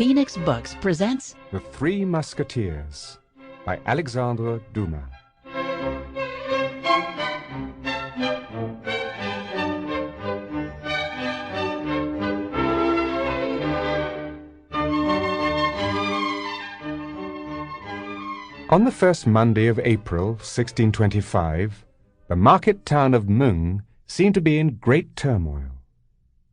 Phoenix Books presents The Three Musketeers by Alexandre Dumas. On the first Monday of April, 1625, the market town of Meung seemed to be in great turmoil.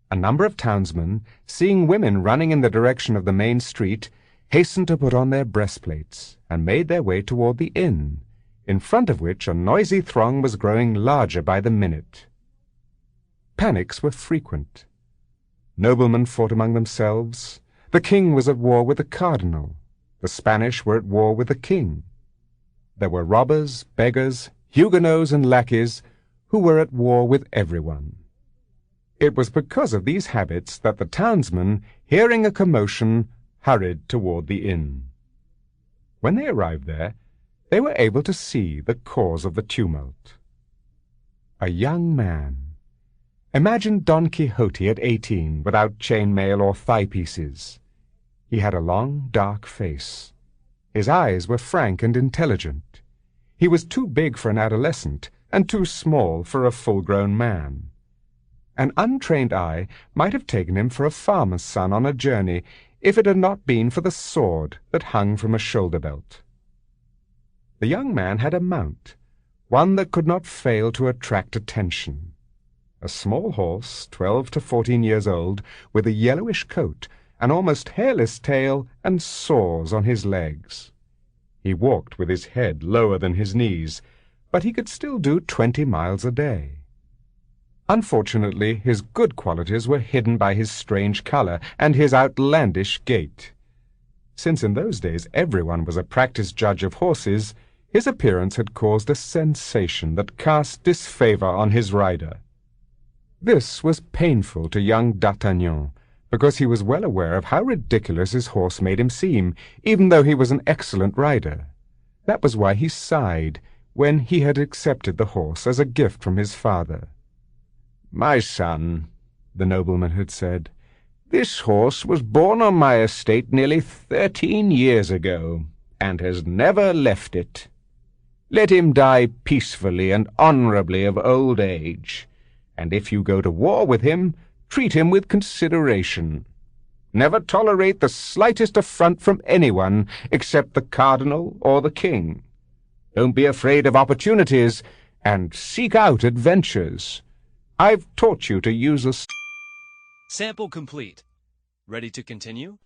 A number of townsmen, seeing women running in the direction of the main street, hastened to put on their breastplates and made their way toward the inn, in front of which a noisy throng was growing larger by the minute. Panics were frequent. Noblemen fought among themselves. The king was at war with the cardinal. The Spanish were at war with the king. There were robbers, beggars, Huguenots, and lackeys who were at war with everyone. It was because of these habits that the townsmen, hearing a commotion, hurried toward the inn. When they arrived there, they were able to see the cause of the tumult. A young man. Imagine Don Quixote at 18, without chainmail or thigh-pieces. He had a long, dark face. His eyes were frank and intelligent. He was too big for an adolescent and too small for a full-grown man. An untrained eye might have taken him for a farmer's son on a journey if it had not been for the sword that hung from a shoulder-belt. The young man had a mount, one that could not fail to attract attention. A small horse, 12 to 14 years old, with a yellowish coat, an almost hairless tail, and sores on his legs. He walked with his head lower than his knees, but he could still do 20 miles a day. Unfortunately, his good qualities were hidden by his strange color and his outlandish gait. Since in those days everyone was a practiced judge of horses, his appearance had caused a sensation that cast disfavor on his rider. This was painful to young D'Artagnan, because he was well aware of how ridiculous his horse made him seem, even though he was an excellent rider. That was why he sighed when he had accepted the horse as a gift from his father. "My son," the nobleman had said, "this horse was born on my estate nearly 13 years ago, and has never left it. Let him die peacefully and honorably of old age, and if you go to war with him, treat him with consideration. Never tolerate the slightest affront from anyone except the cardinal or the king. Don't be afraid of opportunities, and seek out adventures. I've taught you to use a..." Sample complete. Ready to continue?